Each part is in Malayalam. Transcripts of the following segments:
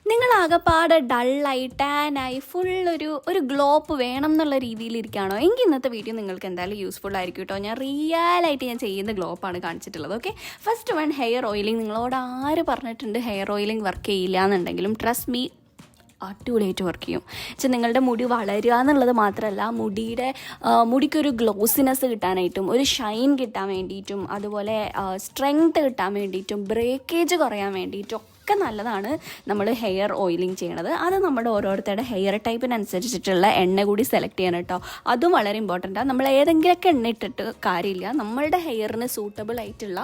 നിങ്ങളാകെപ്പാടെ ഡള്ളായി ടാനായി ഒരു ഗ്ലോപ്പ് വേണം എന്നുള്ള രീതിയിലിരിക്കുകയാണോ എങ്കിൽ ഇന്നത്തെ വീഡിയോ നിങ്ങൾക്ക് എന്തായാലും യൂസ്ഫുൾ ആയിരിക്കും കേട്ടോ. ഞാൻ റിയലായിട്ട് ഞാൻ ചെയ്യുന്ന ഗ്ലോപ്പാണ് കാണിച്ചിട്ടുള്ളത്. Okay, first one hair oiling. നിങ്ങളോട് ആര് പറഞ്ഞിട്ടുണ്ട് ഹെയർ ഓയിലിംഗ് വർക്ക് ചെയ്യില്ല എന്നുണ്ടെങ്കിലും ട്രസ്റ്റ് മീ, അടിപൊളിയായിട്ട് വർക്ക് ചെയ്യും. പക്ഷെ നിങ്ങളുടെ മുടി വളരുക എന്നുള്ളത് മാത്രമല്ല, മുടിക്കൊരു ഗ്ലോസിനെസ് കിട്ടാനായിട്ടും ഒരു ഷൈൻ കിട്ടാൻ വേണ്ടിയിട്ടും അതുപോലെ സ്ട്രെങ്ത് കിട്ടാൻ വേണ്ടിയിട്ടും ബ്രേക്കേജ് കുറയാൻ വേണ്ടിയിട്ടും ഒക്കെ നല്ലതാണ് നമ്മൾ ഹെയർ ഓയിലിംഗ് ചെയ്യണത്. അത് നമ്മുടെ ഓരോരുത്തരുടെ ഹെയർ ടൈപ്പിനനുസരിച്ചിട്ടുള്ള എണ്ണ കൂടി സെലക്ട് ചെയ്യണം കേട്ടോ. അതും വളരെ ഇമ്പോർട്ടൻ്റാണ്. നമ്മൾ ഏതെങ്കിലുമൊക്കെ എണ്ണ ഇട്ടിട്ട് കാര്യമില്ല, നമ്മളുടെ ഹെയറിന് സൂട്ടബിൾ ആയിട്ടുള്ള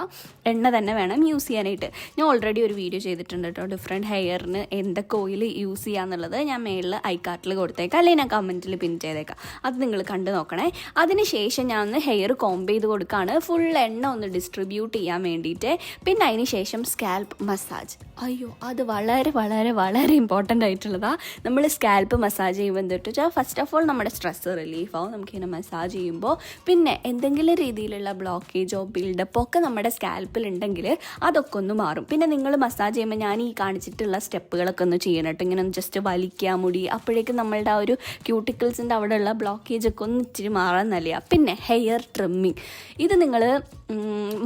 എണ്ണ തന്നെ വേണം യൂസ് ചെയ്യാനായിട്ട്. ഞാൻ ഓൾറെഡി ഒരു വീഡിയോ ചെയ്തിട്ടുണ്ട് കേട്ടോ, ഡിഫറെൻറ്റ് ഹെയറിന് എന്തൊക്കെ ഓയിൽ യൂസ് ചെയ്യാന്നുള്ളത്. ഞാൻ മേളിൽ ഐക്കാർട്ടിൽ കൊടുത്തേക്കാം, അല്ലെങ്കിൽ ഞാൻ കമൻറ്റിൽ പിൻ ചെയ്തേക്കാം. അത് നിങ്ങൾ കണ്ടു നോക്കണേ. അതിനുശേഷം ഞാൻ ഒന്ന് ഹെയർ കോംബ് ചെയ്ത് കൊടുക്കുകയാണ്, ഫുൾ എണ്ണ ഒന്ന് ഡിസ്ട്രിബ്യൂട്ട് ചെയ്യാൻ വേണ്ടിയിട്ട്. പിന്നെ അതിന് ശേഷം സ്കാൽപ്പ് മസാജ്. അയ്യോ, അത് വളരെ വളരെ വളരെ ഇമ്പോർട്ടൻ്റ് ആയിട്ടുള്ളതാണ്. നമ്മൾ സ്കാൽപ്പ് മസാജ് ചെയ്യുമ്പോൾ എന്തിട്ട് വെച്ചാൽ ഫസ്റ്റ് ഓഫ് ഓൾ നമ്മുടെ സ്ട്രെസ് റിലീഫ് ആവും നമുക്കിങ്ങനെ മസാജ് ചെയ്യുമ്പോൾ. പിന്നെ എന്തെങ്കിലും രീതിയിലുള്ള ബ്ലോക്കേജോ ബിൽഡപ്പോ ഒക്കെ നമ്മുടെ സ്കാൽപ്പിലുണ്ടെങ്കിൽ അതൊക്കെ ഒന്ന് മാറും. പിന്നെ നിങ്ങൾ മസാജ് ചെയ്യുമ്പോൾ ഞാൻ ഈ കാണിച്ചിട്ടുള്ള സ്റ്റെപ്പുകളൊക്കെ ഒന്ന് ചെയ്യണം കേട്ടോ. ഇങ്ങനെ ഒന്ന് ജസ്റ്റ് വലിക്കുക മുടി, അപ്പോഴേക്കും നമ്മളുടെ ആ ഒരു ക്യൂട്ടിക്കിൾസിൻ്റെ അവിടെയുള്ള ബ്ലോക്കേജൊക്കെ ഒന്ന് ഇച്ചിരി മാറാൻ നല്ലതാണ്. പിന്നെ ഹെയർ ട്രിമ്മിങ്, ഇത് നിങ്ങൾ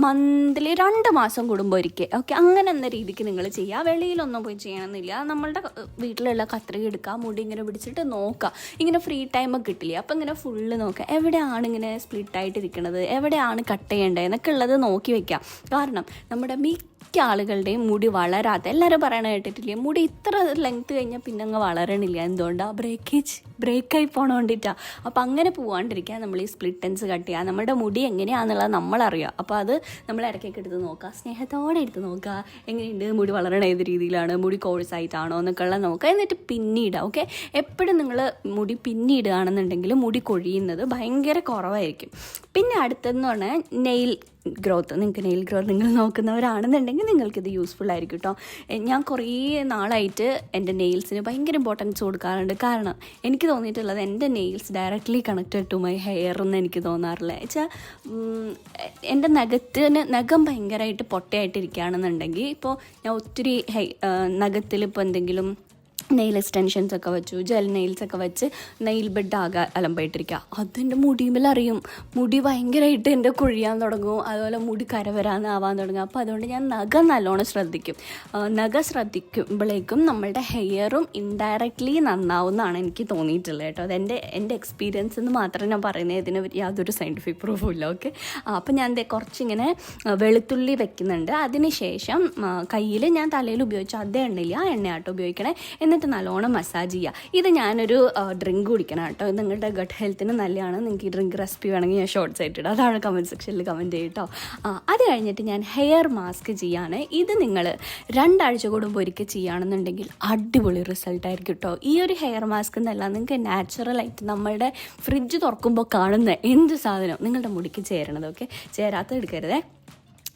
മന്ത്ലി 2 മാസം കൂടുമ്പോൾ ഒരിക്കൽ, ഓക്കെ, അങ്ങനെ എന്ന രീതിക്ക് നിങ്ങൾ ചെയ്യുക. വെളിയിലൊന്നും പോയി ചെയ്യണമെന്നില്ല. നമ്മളുടെ വീട്ടിലുള്ള കത്രിക എടുക്കുക, മുടി ഇങ്ങനെ പിടിച്ചിട്ട് നോക്കുക. ഇങ്ങനെ ഫ്രീ ടൈമൊക്കെ കിട്ടില്ല, അപ്പം ഇങ്ങനെ ഫുള്ള് നോക്കുക എവിടെയാണ് ഇങ്ങനെ സ്പ്ലിറ്റായിട്ടിരിക്കണത്, എവിടെയാണ് കട്ട് ചെയ്യേണ്ടത് എന്നൊക്കെ ഉള്ളത് നോക്കി വയ്ക്കുക. കാരണം നമ്മുടെ മിക്ക ആളുകളുടെയും മുടി വളരാത്ത, എല്ലാവരും പറയണ കേട്ടിട്ടില്ലേ, മുടി ഇത്ര ലെങ്ത്ത് കഴിഞ്ഞാൽ പിന്നെ അങ്ങ് വളരണില്ല. എന്തുകൊണ്ടാണ്? ബ്രേക്കായി പോകണ വേണ്ടിയിട്ടാണ്. അപ്പോൾ അങ്ങനെ പോകാണ്ടിരിക്കുക നമ്മൾ ഈ സ്പ്ലിറ്റ് എൻഡ്സ് കട്ട് ചെയ്യുക. നമ്മുടെ മുടി എങ്ങനെയാണെന്നുള്ളത് നമ്മളറിയുക. അപ്പോൾ അത് നമ്മൾ ഇടയ്ക്കൊക്കെ എടുത്ത് നോക്കുക, സ്നേഹത്തോടെ എടുത്ത് നോക്കുക, എങ്ങനെയുണ്ട് മുടി വളരണ ഏത് രീതിയിലാണ്, മുടി കോഴ്സായിട്ടാണോ എന്നൊക്കെ ഉള്ളത് നോക്കുക. എന്നിട്ട് പിന്നിടുക. ഓക്കെ, എപ്പോഴും നിങ്ങൾ മുടി പിന്നിടുകയാണെന്നുണ്ടെങ്കിൽ മുടി കൊഴിയുന്നത് ഭയങ്കര കുറവായിരിക്കും. പിന്നെ അടുത്തതെന്ന് പറഞ്ഞാൽ നെയിൽ ഗ്രോത്ത്. നിങ്ങൾക്ക് നെയിൽ ഗ്രോത്ത് നിങ്ങൾ നോക്കുന്നവരാണെന്നുണ്ടെങ്കിൽ നിങ്ങൾക്കിത് യൂസ്ഫുൾ ആയിരിക്കും കേട്ടോ. ഞാൻ കുറേ നാളായിട്ട് എൻ്റെ നെയിൽസിന് ഭയങ്കര ഇമ്പോർട്ടൻസ് കൊടുക്കാറുണ്ട്. കാരണം എനിക്ക് തോന്നിയിട്ടുള്ളത് എൻ്റെ nails directly connected to my hair എന്ന് എനിക്ക് തോന്നാറില്ല. വെച്ചാൽ എൻ്റെ നഖം ഭയങ്കരമായിട്ട് പൊട്ടയായിട്ടിരിക്കുകയാണെന്നുണ്ടെങ്കിൽ, ഇപ്പോൾ ഞാൻ ഒത്തിരി നഖത്തിൽ ഇപ്പോൾ എന്തെങ്കിലും നെയിൽ എക്സ്റ്റൻഷൻസ് ഒക്കെ വെച്ചു, ജെൽ നെയിൽസ് ഒക്കെ വെച്ച് നെയിൽ ബെഡ് ആകെ അലമ്പായിട്ടിരിക്കുക, അതെൻ്റെ മുടിയുമ്പിലറിയും. മുടി ഭയങ്കരമായിട്ട് എൻ്റെ കൊഴിയാൻ തുടങ്ങും, അതുപോലെ മുടി കരവരാന്നാവാൻ തുടങ്ങും. അപ്പോൾ അതുകൊണ്ട് ഞാൻ നഖം നല്ലോണം ശ്രദ്ധിക്കും. നഖം ശ്രദ്ധിക്കുമ്പോഴേക്കും നമ്മളുടെ ഹെയറും ഇൻഡയറക്റ്റ്ലി നന്നാവുമെന്നാണ് എനിക്ക് തോന്നിയിട്ടുള്ളത് കേട്ടോ. എൻ്റെ എക്സ്പീരിയൻസ് എന്ന് മാത്രമേ ഞാൻ പറയുന്നത്, ഇതിന് യാതൊരു സയൻറ്റിഫിക് പ്രൂഫും ഇല്ല. ഓക്കെ, അപ്പോൾ ഞാൻ കുറച്ചിങ്ങനെ വെളുത്തുള്ളി വെക്കുന്നുണ്ട്. അതിന് ശേഷം കയ്യിൽ ഞാൻ തലയിൽ ഉപയോഗിച്ച അതേ എണ്ണയില്ല, ആ എണ്ണയാട്ടോ ഉപയോഗിക്കണേ. എന്നിട്ട് നല്ലോണം മസാജ് ചെയ്യുക. ഇത് ഞാനൊരു ഡ്രിങ്ക് കുടിക്കണം കേട്ടോ. നിങ്ങളുടെ ഗട്ട് ഹെൽത്തിന് നല്ലതാണ്. നിങ്ങൾക്ക് ഈ ഡ്രിങ്ക് റെസിപ്പി വേണമെങ്കിൽ ഞാൻ ഷോർട്ട്സ് ആയിട്ട് ഇടാം, അതാണ് കമൻറ്റ് സെക്ഷനിൽ കമൻറ്റ് ചെയ്യും കേട്ടോ. അത് കഴിഞ്ഞിട്ട് ഞാൻ ഹെയർ മാസ്ക് ചെയ്യാണ്. ഇത് നിങ്ങൾ 2 ആഴ്ച കൂടുമ്പോൾ ഒരിക്കൽ ചെയ്യുകയാണെന്നുണ്ടെങ്കിൽ അടിപൊളി റിസൾട്ടായിരിക്കും കേട്ടോ. ഈ ഒരു ഹെയർ മാസ്ക് എന്നല്ല, നിങ്ങൾക്ക് നാച്ചുറലായിട്ട് നമ്മളുടെ ഫ്രിഡ്ജ് തുറക്കുമ്പോൾ കാണുന്ന എന്ത് സാധനം നിങ്ങളുടെ മുടിക്ക് ചേരണത്. ഓക്കെ, ചേരാത്ത എടുക്കരുതേ.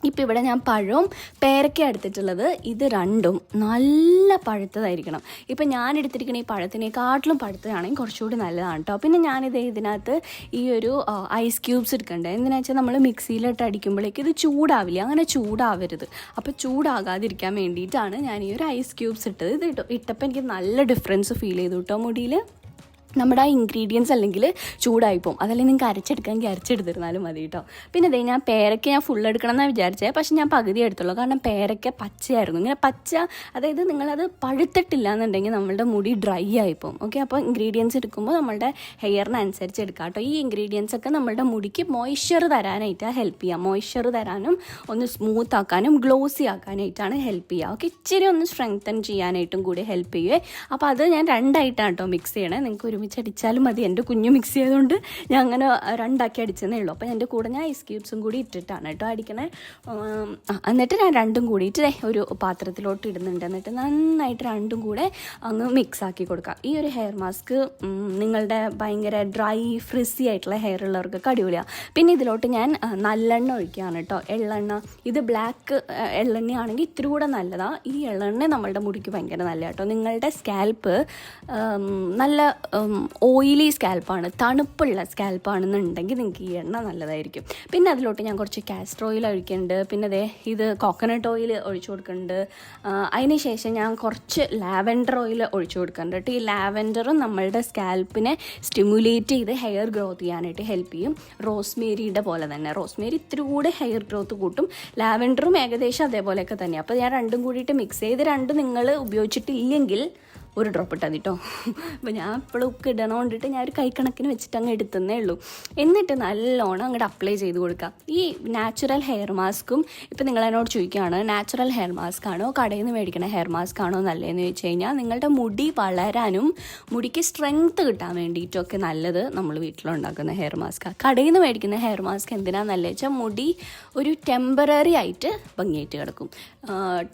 ഇപ്പോൾ ഇവിടെ ഞാൻ പഴവും പേരയ്ക്ക എടുത്തിട്ടുള്ളത്. ഇത് രണ്ടും നല്ല പഴുത്തതായിരിക്കണം. ഇപ്പം ഞാൻ എടുത്തിരിക്കുന്ന ഈ പഴത്തിനേക്കാട്ടിലും പഴുത്തതാണെങ്കിൽ കുറച്ചുകൂടി നല്ലതാണ് കേട്ടോ. പിന്നെ ഇതിനകത്ത് ഈ ഒരു ഐസ് ക്യൂബ്സ് എടുക്കണ്ടേ. എന്തിനാ വെച്ചാൽ നമ്മൾ മിക്സിയിലിട്ട് അടിക്കുമ്പോഴേക്ക് ഇത് ചൂടാവില്ല, അങ്ങനെ ചൂടാവരുത്. അപ്പോൾ ചൂടാകാതിരിക്കാൻ വേണ്ടിയിട്ടാണ് ഞാൻ ഈ ഒരു ഐസ് ക്യൂബ്സ് ഇട്ടത്. ഇത് ഇട്ടപ്പോൾ എനിക്ക് നല്ല ഡിഫറൻസ് ഫീൽ ചെയ്തു കേട്ടോ മുടിയിൽ. നമ്മുടെ ആ ഇൻഗ്രീഡിയൻസ് അല്ലെങ്കിൽ ചൂടായിപ്പോവും. അതല്ലെങ്കിൽ നിങ്ങൾക്ക് അരച്ചെടുക്കാമെങ്കിൽ അരച്ചെടുത്തിരുന്നാലും മതി കേട്ടോ. പിന്നെ ഞാൻ പേരയ്ക്ക ഞാൻ ഫുൾ എടുക്കണം എന്നാണ് വിചാരിച്ചത്, പക്ഷേ ഞാൻ പകുതി എടുത്തുള്ളൂ. കാരണം പേരയ്ക്ക പച്ചയായിരുന്നു. ഇങ്ങനെ പച്ച, അതായത് നിങ്ങളത് പഴുത്തിട്ടില്ല എന്നുണ്ടെങ്കിൽ നമ്മളുടെ മുടി ഡ്രൈ ആയിപ്പോവും. ഓക്കെ, അപ്പോൾ ഇൻഗ്രീഡിയൻസ് എടുക്കുമ്പോൾ നമ്മളുടെ ഹെയറിനനുസരിച്ച് എടുക്കാം കേട്ടോ. ഈ ഇൻഗ്രീഡിയൻസ് ഒക്കെ നമ്മളുടെ മുടിക്ക് മോയ്സ്ചർ തരാനായിട്ടാണ് ഹെൽപ്പ് ചെയ്യുക. മോയ്സ്ചർ തരാനും ഒന്ന് സ്മൂത്ത് ആക്കാനും ഗ്ലോസി ആക്കാനായിട്ടാണ് ഹെൽപ്പ് ചെയ്യുക. ഓക്കെ, ഇച്ചിരി ഒന്ന് സ്ട്രെങ്തൻ ചെയ്യാനായിട്ടും കൂടി ഹെൽപ്പ് ചെയ്യുവേ. അപ്പോൾ അത് ഞാൻ 2 ആയിട്ടാണ് കേട്ടോ മിക്സ് ചെയ്യണേ. നിങ്ങൾക്ക് ഒരുമിച്ച് അടിച്ചാലും മതി. എൻ്റെ കുഞ്ഞ് മിക്സ് ചെയ്തുകൊണ്ട് ഞാൻ അങ്ങനെ 2 ആക്കി അടിച്ചതേ ഉള്ളൂ. അപ്പോൾ എൻ്റെ കൂടെ ഞാൻ ഐസ് ക്യൂബ്സും കൂടി ഇട്ടിട്ടാണ് കേട്ടോ അടിക്കണേ. എന്നിട്ട് ഞാൻ 2ഉം കൂടിയിട്ട് ഒരു പാത്രത്തിലോട്ട് ഇടുന്നുണ്ട്. എന്നിട്ട് നന്നായിട്ട് 2ഉം കൂടെ അങ്ങ് മിക്സ് ആക്കി കൊടുക്കുക. ഈ ഒരു ഹെയർ മാസ്ക് നിങ്ങളുടെ ഭയങ്കര ഡ്രൈ ഫ്രിസി ആയിട്ടുള്ള ഹെയർ ഉള്ളവർക്കൊക്കെ അടിപൊളിയാണ്. പിന്നെ ഇതിലോട്ട് ഞാൻ നല്ലെണ്ണ ഒഴിക്കുകയാണ് കേട്ടോ, എള്ളെണ്ണ. ഇത് ബ്ലാക്ക് എള്ളെണ്ണയാണെങ്കിൽ ഇത്തിരി കൂടെ നല്ലതാണ്. ഈ എള്ളെണ്ണ നമ്മളുടെ മുടിക്ക് ഭയങ്കര നല്ല കേട്ടോ. നിങ്ങളുടെ സ്കാൽപ്പ് നല്ല ഓയിലി സ്കാൽപ്പാണ്, തണുപ്പുള്ള സ്കാൽപ്പാണെന്നുണ്ടെങ്കിൽ നിങ്ങൾക്ക് ഈ എണ്ണ നല്ലതായിരിക്കും. പിന്നെ അതിലോട്ട് ഞാൻ കുറച്ച് കാസ്റ്റർ ഓയിൽ ഒഴിക്കുന്നുണ്ട്. പിന്നെ ഇത് കോക്കനട്ട് ഓയിൽ ഒഴിച്ചു കൊടുക്കുന്നുണ്ട്. അതിന് ശേഷം ഞാൻ കുറച്ച് ലാവൻഡർ ഓയിൽ ഒഴിച്ചു കൊടുക്കുന്നുണ്ട് കേട്ടോ. ഈ ലാവൻഡറും നമ്മളുടെ സ്കാൽപ്പിനെ സ്റ്റിമുലേറ്റ് ചെയ്ത് ഹെയർ ഗ്രോത്ത് ചെയ്യാനായിട്ട് ഹെൽപ്പ് ചെയ്യും. റോസ്മേരിയുടെ പോലെ തന്നെ, റോസ്മേരി ഇത്തിരി കൂടെ ഹെയർ ഗ്രോത്ത് കൂട്ടും. ലാവൻഡറും ഏകദേശം അതേപോലെയൊക്കെ തന്നെയാണ്. അപ്പോൾ ഞാൻ രണ്ടും കൂടിയിട്ട് മിക്സ് ചെയ്ത്, രണ്ടും നിങ്ങൾ ഉപയോഗിച്ചിട്ടില്ലെങ്കിൽ ഒരു ഡ്രോപ്പ് ഇട്ടാൽ കേട്ടോ. അപ്പോൾ ഞാൻ എപ്പോഴും ഉപ്പ് ഇടണോണ്ടിട്ട് ഞാൻ ഒരു കൈക്കണക്കിന് വെച്ചിട്ട് അങ്ങ് എടുത്തന്നേ ഉള്ളൂ. എന്നിട്ട് നല്ലോണം അങ്ങോട്ട് അപ്ലൈ ചെയ്ത് കൊടുക്കാം. ഈ നാച്ചുറൽ ഹെയർ മാസ്കും ഇപ്പം നിങ്ങൾ എന്നോട് ചോദിക്കുകയാണ് നാച്ചുറൽ ഹെയർ മാസ്ക് ആണോ കടയിൽ നിന്ന് മേടിക്കണ ഹെയർ മാസ്ക് ആണോ നല്ലതെന്ന് ചോദിച്ചു കഴിഞ്ഞാൽ, നിങ്ങളുടെ മുടി വളരാനും മുടിക്ക് സ്ട്രെങ്ത്ത് കിട്ടാൻ വേണ്ടിയിട്ടൊക്കെ നല്ലത് നമ്മൾ വീട്ടിലുണ്ടാക്കുന്ന ഹെയർ മാസ്കാണ്. കടയിൽ നിന്ന് മേടിക്കുന്ന ഹെയർ മാസ്ക് എന്തിനാണ് നല്ലത് വെച്ചാൽ, മുടി ഒരു ടെമ്പററി ആയിട്ട് ഭംഗിയായിട്ട് കിടക്കും,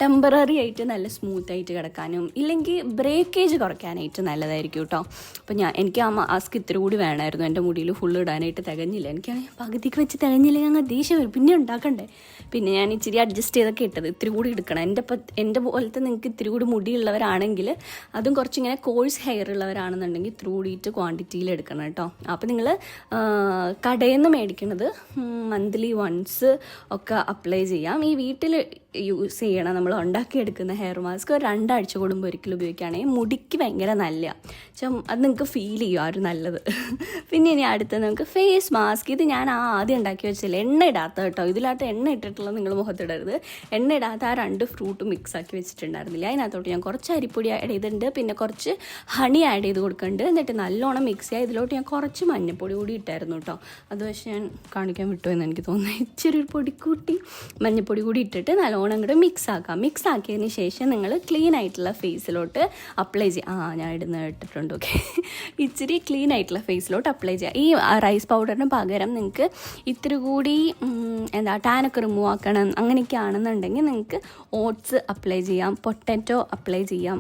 ടെമ്പററി ആയിട്ട് നല്ല സ്മൂത്തായിട്ട് കിടക്കാനും ഇല്ലെങ്കിൽ ബ്രേക്കേജ് കുറയ്ക്കാനായിട്ട് നല്ലതായിരിക്കും കേട്ടോ. അപ്പോൾ എനിക്ക് ആ മാസ്ക് ഇത്തിരി കൂടി വേണമായിരുന്നു. എൻ്റെ മുടിയിൽ ഫുള്ള് ഇടാനായിട്ട് തികഞ്ഞില്ല. എനിക്ക് പകുതിക്ക് വെച്ച് തികഞ്ഞില്ല, ഞങ്ങൾ ദേഷ്യം വരും, പിന്നെ ഉണ്ടാക്കണ്ടേ. പിന്നെ ഞാൻ ഇച്ചിരി അഡ്ജസ്റ്റ് ചെയ്തൊക്കെ ഇട്ടത്. ഇത്തിരി കൂടി എടുക്കണം. എൻ്റെ പോലത്തെ നിങ്ങൾക്ക് ഇത്തിരി കൂടി മുടിയുള്ളവരാണെങ്കിൽ, അതും കുറച്ചിങ്ങനെ കോഴ്സ് ഹെയർ ഉള്ളവരാണെന്നുണ്ടെങ്കിൽ ഇത്തിരി കൂടിയിട്ട് ക്വാണ്ടിറ്റിയിൽ എടുക്കണം കേട്ടോ. അപ്പോൾ നിങ്ങൾ കടയിൽ നിന്ന് മേടിക്കുന്നത് മന്ത്ലി വൺസ് ഒക്കെ അപ്ലൈ ചെയ്യാം. ഈ വീട്ടിൽ യൂസ് ചെയ്യണം നമ്മൾ ഉണ്ടാക്കിയെടുക്കുന്ന ഹെയർ മാസ്ക് ഒരു 2 ആഴ്ച കൂടുമ്പോൾ ഒരിക്കലും ഉപയോഗിക്കുകയാണെങ്കിൽ മുടിക്ക് ഭയങ്കര നല്ല, അത് നിങ്ങൾക്ക് ഫീൽ ചെയ്യും ആ ഒരു നല്ലത്. പിന്നെ ഇനി അടുത്തത് നമുക്ക് ഫേസ് മാസ്ക്. ഇത് ഞാൻ ആദ്യം ഉണ്ടാക്കി വെച്ചില്ല, എണ്ണ ഇടാത്ത കേട്ടോ. ഇതിനകത്ത് എണ്ണ ഇട്ടിട്ടുള്ളത് നിങ്ങൾ മുഖത്തിടരുത്. എണ്ണ ഇടാത്ത ആ 2 ഫ്രൂട്ട് മിക്സ് ആക്കി വെച്ചിട്ടുണ്ടായിരുന്നില്ല. അതിനകത്തോട്ട് ഞാൻ കുറച്ച് അരിപ്പൊടി ആഡ് ചെയ്തിട്ടുണ്ട്, പിന്നെ കുറച്ച് ഹണി ആഡ് ചെയ്ത് കൊടുക്കുന്നുണ്ട്. എന്നിട്ട് നല്ലോണം മിക്സ് ചെയ്യുക. ഇതിലോട്ട് ഞാൻ കുറച്ച് മഞ്ഞപ്പൊടി കൂടി ഇട്ടായിരുന്നു കേട്ടോ. അത് പക്ഷേ ഞാൻ കാണിക്കാൻ വിട്ടു എന്ന് എനിക്ക് തോന്നുന്നു. ഇച്ചിരി ഒരു പൊടിക്കൂട്ടി മഞ്ഞപ്പൊടി കൂടി ഇട്ടിട്ട് നല്ലോണം അങ്ങോട്ട് മിക്സ് ആക്കാം. മിക്സ് ആക്കിയതിന് ശേഷം നിങ്ങൾ ക്ലീൻ ആയിട്ടുള്ള ഫേസിലോട്ട് അപ്ലൈ ചെയ്യുക. ഞാൻ ഇട്ടിട്ടുണ്ട്. ഓക്കെ, ഇച്ചിരി ക്ലീൻ ആയിട്ടുള്ള ഫേസിലോട്ട് അപ്ലൈ ചെയ്യുക. ഈ റൈസ് പൗഡറിന് പകരം നിങ്ങൾക്ക് ഇത്തിരി കൂടി ടാനൊക്കെ റിമൂവ് ആക്കണം അങ്ങനെയൊക്കെ ആണെന്നുണ്ടെങ്കിൽ നിങ്ങൾക്ക് ഓട്സ് അപ്ലൈ ചെയ്യാം, പൊട്ടാറ്റോ അപ്ലൈ ചെയ്യാം.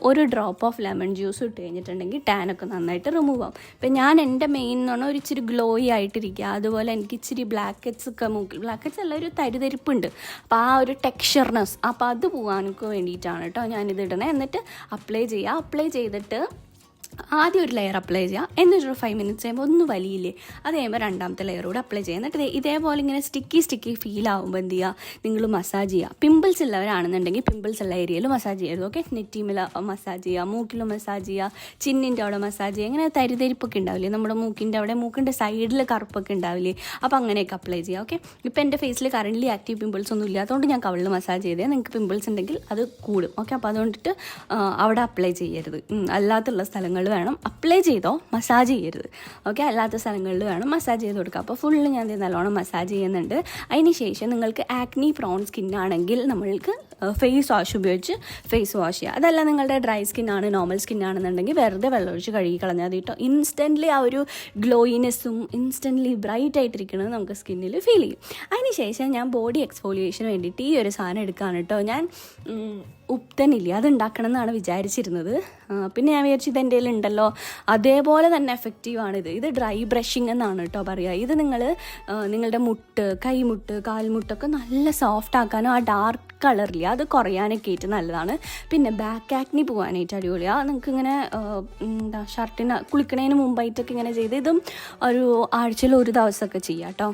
ഒരു ഡ്രോപ്പ് ഓഫ് ലെമൺ ജ്യൂസ് ഇട്ട് കഴിഞ്ഞിട്ടുണ്ടെങ്കിൽ ടാനൊക്കെ നന്നായിട്ട് റിമൂവ് ആവും. ഇപ്പം ഞാൻ എൻ്റെ മെയിൻ എന്ന് പറഞ്ഞാൽ ഒരു ഇച്ചിരി ഗ്ലോയി ആയിട്ടിരിക്കുക. അതുപോലെ എനിക്ക് ഇച്ചിരി ബ്ലാക്ക് ഹെഡ്സ് ഒക്കെ ബ്ലാക്ക് ഹെഡ്സ് അല്ല, ഒരു തരിതരിപ്പുണ്ട്. അപ്പോൾ ആ ഒരു ടെക്സ്ചർനെസ്, അപ്പോൾ അത് പോകാനൊക്കെ വേണ്ടിയിട്ടാണ് കേട്ടോ ഞാനിത് ഇടണേ. എന്നിട്ട് അപ്ലൈ ചെയ്യുക. അപ്ലൈ ചെയ്തിട്ട് ആദ്യം ഒരു ലെയർ അപ്ലൈ ചെയ്യുക. എന്നിട്ടൊരു 5 മിനിറ്റ്സ് കഴിയുമ്പോൾ ഒന്ന് വലിയില്ലേ, അത് കഴിയുമ്പോൾ രണ്ടാമത്തെ ലെയർ കൂടെ അപ്ലൈ ചെയ്യുക. എന്നിട്ട് ഇതേപോലെ ഇങ്ങനെ സ്റ്റിക്കി ഫീൽ ആകുമ്പോൾ എന്ത് ചെയ്യുക, നിങ്ങൾ മസാജ് ചെയ്യുക. പിമ്പിൾസ് ഉള്ളവരാണെന്നുണ്ടെങ്കിൽ പിമ്പിൾസ് ഉള്ള ഏരിയയിൽ മസാജ് ചെയ്യരുത്. ഓക്കെ, നെറ്റിമിൽ മസാജ് ചെയ്യുക, മൂക്കിൽ മസാജ് ചെയ്യുക, ചിന്നിൻ്റെ അവിടെ മസാജ് ചെയ്യുക. ഇങ്ങനെ തരിതരിപ്പൊക്കെ ഉണ്ടാവില്ലേ നമ്മുടെ മൂക്കിൻ്റെ അവിടെ, മൂക്കിൻ്റെ സൈഡിൽ കറുപ്പൊക്കെ ഉണ്ടാവില്ലേ, അപ്പോൾ അങ്ങനെയൊക്കെ അപ്ലൈ ചെയ്യുക. ഓക്കെ, ഇപ്പോൾ എൻ്റെ ഫേസിൽ കറൻ്റ്ലി ആക്റ്റീവ് പിമ്പിൾസ് ഒന്നും ഇല്ലാത്തതുകൊണ്ട് ഞാൻ കവിളിൽ മസാജ് ചെയ്തേ. നിങ്ങൾക്ക് പിമ്പിൾസ് ഉണ്ടെങ്കിൽ അത് കൂടും. ഓക്കെ, അപ്പോൾ അതുകൊണ്ടിട്ട് അവിടെ അപ്ലൈ ചെയ്യരുത്. അല്ലാത്തുള്ള സ്ഥലങ്ങൾ വേണം അപ്ലൈ ചെയ്തോ, മസാജ് ചെയ്യരുത്. ഓക്കെ, അല്ലാത്ത സ്ഥലങ്ങളിൽ വേണം മസാജ് ചെയ്ത് കൊടുക്കുക. അപ്പോൾ ഫുള്ള് ഞാൻ നല്ലോണം മസാജ് ചെയ്യുന്നുണ്ട്. അതിന് ശേഷം നിങ്ങൾക്ക് ആക്നി പ്രോൺ സ്കിന്നാണെങ്കിൽ നമ്മൾക്ക് ഫേസ് വാഷ് ഉപയോഗിച്ച് ഫേസ് വാഷ് ചെയ്യുക. അതല്ല നിങ്ങളുടെ ഡ്രൈ സ്കിന്നാണ്, നോർമൽ സ്കിന്നാണെന്നുണ്ടെങ്കിൽ വെറുതെ വെള്ളമൊഴിച്ച് കഴുകി കളഞ്ഞാൽ മതി കേട്ടോ. ഇൻസ്റ്റൻ്റ്ലി ആ ഒരു ഗ്ലോയിനെസ്സും ഇൻസ്റ്റൻ്റ്ലി ബ്രൈറ്റ് ആയിട്ടിരിക്കുന്നത് നമുക്ക് സ്കിന്നിൽ ഫീൽ ചെയ്യും. അതിന് ശേഷം ഞാൻ ബോഡി എക്സ്ഫോളിയേഷന് വേണ്ടിയിട്ട് ഈ ഒരു സാധനം എടുക്കുകയാണ് കേട്ടോ. ഞാൻ ഉപ്തനില്ലേ അത് ഉണ്ടാക്കണം എന്നാണ് വിചാരിച്ചിരുന്നത്. പിന്നെ ഞാൻ വിചാരിച്ചു ഇത് എൻ്റെ ഉണ്ടല്ലോ, അതേപോലെ തന്നെ എഫക്റ്റീവാണിത്. ഇത് ഡ്രൈ ബ്രഷിങ് എന്നാണ് കേട്ടോ പറയുക. ഇത് നിങ്ങളുടെ മുട്ട്, കൈമുട്ട്, കാൽമുട്ടൊക്കെ നല്ല സോഫ്റ്റ് ആക്കാനും ആ ഡാർക്ക് കളറില്ല അത് കുറയാനൊക്കെ ആയിട്ട് നല്ലതാണ്. പിന്നെ ബാക്ക് ആക്നി പോകാനായിട്ട് അടിപൊളിയാണ്. നിങ്ങൾക്ക് ഇങ്ങനെ ഷർട്ടിന് കുളിക്കണതിന് മുമ്പായിട്ടൊക്കെ ഇങ്ങനെ ചെയ്ത് ഇതും ഒരു ആഴ്ചയിൽ ഒരു ദിവസമൊക്കെ ചെയ്യാം കേട്ടോ.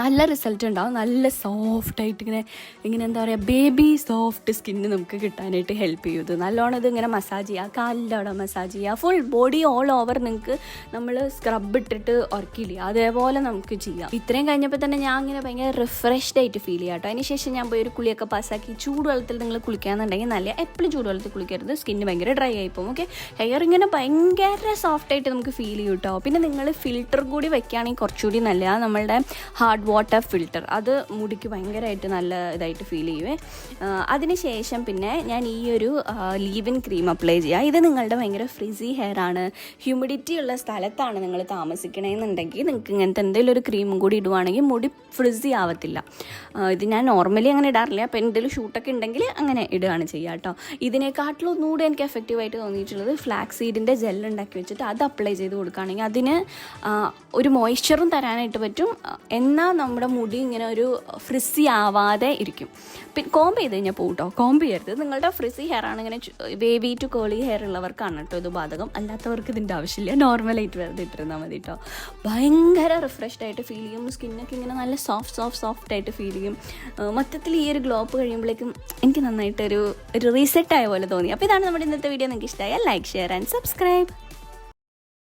നല്ല റിസൾട്ട് ഉണ്ടാവും. നല്ല സോഫ്റ്റായിട്ട് ഇങ്ങനെ എന്താ പറയുക, ബേബി സോഫ്റ്റ് സ്കിന്ന് നമുക്ക് കിട്ടാനായിട്ട് ഹെൽപ്പ് ചെയ്യും. ഇത് നല്ലോണം ഇത് ഇങ്ങനെ മസാജ് ചെയ്യുക, കാലിൻ്റെ അവിടെ മസാജ് ചെയ്യുക, ഫുൾ ബോഡി ഓൾ ഓവർ നിങ്ങൾക്ക് നമ്മൾ സ്ക്രബ് ഇട്ടിട്ട് ഉറക്കില്ല അതേപോലെ നമുക്ക് ചെയ്യാം. ഇത്രയും കഴിഞ്ഞപ്പോൾ തന്നെ ഞാൻ ഇങ്ങനെ ഭയങ്കര റിഫ്രഷ്ഡ് ആയിട്ട് ഫീൽ ചെയ്യാം കേട്ടോ. അതിന് ശേഷം ഞാൻ പോയി ഒരു കുളിയൊക്കെ പാസ്സാക്കി ചൂടുവെള്ളത്തിൽ നിങ്ങൾ കുളിക്കുകയാണെന്നുണ്ടെങ്കിൽ നല്ല, എപ്പോഴും ചൂടുവെള്ളത്തിൽ കുളിക്കരുത്, സ്കിന്ന് ഭയങ്കര ഡ്രൈ ആയിപ്പോവും. ഓക്കെ, ഹെയർ ഇങ്ങനെ ഭയങ്കര സോഫ്റ്റായിട്ട് നമുക്ക് ഫീൽ ചെയ്യും കേട്ടോ. പിന്നെ നിങ്ങൾ ഫിൽറ്റർ കൂടി വെക്കുകയാണെങ്കിൽ കുറച്ചുകൂടി നല്ലതാണ്. നമ്മളുടെ ഹാർഡ് വാട്ടർ ഫിൽറ്റർ, അത് മുടിക്ക് ഭയങ്കരമായിട്ട് നല്ല ഇതായിട്ട് ഫീൽ ചെയ്യുവേ. അതിന് ശേഷം പിന്നെ ഞാൻ ഈ ഒരു ലീവ്-ഇൻ ക്രീം അപ്ലൈ ചെയ്യുക. ഇത് നിങ്ങളുടെ ഭയങ്കര ഫ്രിസി ഹെയർ ആണ്, ഹ്യൂമിഡിറ്റി ഉള്ള സ്ഥലത്താണ് നിങ്ങൾ താമസിക്കണമെന്നുണ്ടെങ്കിൽ നിങ്ങൾക്ക് ഇങ്ങനത്തെ എന്തെങ്കിലും ഒരു ക്രീമും കൂടി ഇടുവാണെങ്കിൽ മുടി ഫ്രിസി ആവത്തില്ല. ഇത് ഞാൻ നോർമലി അങ്ങനെ ഇടാറില്ല, അപ്പോൾ എന്തെങ്കിലും ഷൂട്ടൊക്കെ ഉണ്ടെങ്കിൽ അങ്ങനെ ഇടുകയാണ് ചെയ്യുക കേട്ടോ. ഇതിനെക്കാട്ടിലും ഒന്നുകൂടെ എനിക്ക് എഫക്റ്റീവായിട്ട് തോന്നിയിട്ടുള്ളത് ഫ്ലാക്സ് സീഡിൻ്റെ ജെൽ ഉണ്ടാക്കി വെച്ചിട്ട് അത് അപ്ലൈ ചെയ്ത് കൊടുക്കുകയാണെങ്കിൽ അതിന് ഒരു മോയ്സ്ചറും തരാനായിട്ട് പറ്റും. എന്നാൽ നമ്മുടെ മുടി ഇങ്ങനെ ഒരു ഫ്രിസി ആവാതെ ഇരിക്കും. പിന്നെ കോംബ് ചെയ്ത് കഴിഞ്ഞാൽ പോകട്ടോ, കോംബ് ചെയ്യരുത്. നിങ്ങളുടെ ഫ്രിസി ഹെയർ ആണ്, ഇങ്ങനെ വേവി ടു കേളി ഹെയർ ഉള്ളവർക്കാണ് കേട്ടോ ഇത് ബാധകം. അല്ലാത്തവർക്ക് ഇതിൻ്റെ ആവശ്യമില്ല, നോർമലായിട്ട് വെറുതെ ഇട്ടിരുന്നാൽ മതി കേട്ടോ. ഭയങ്കര റിഫ്രഷ്ഡ് ആയിട്ട് ഫീൽ ചെയ്യും, സ്കിന്നൊക്കെ ഇങ്ങനെ നല്ല സോഫ്റ്റ് ആയിട്ട് ഫീൽ ചെയ്യും. മൊത്തത്തിൽ ഈ ഒരു ഗ്ലോ അപ്പ് കഴിയുമ്പോഴേക്കും എനിക്ക് നന്നായിട്ടൊരു റീസെറ്റ് ആയ പോലെ തോന്നി. അപ്പോൾ ഇതാണ് നമ്മുടെ ഇന്നത്തെ വീഡിയോ. നിങ്ങൾക്ക് ഇഷ്ടമായാൽ ലൈക്ക്, ഷെയർ ആൻഡ് സബ്സ്ക്രൈബ്.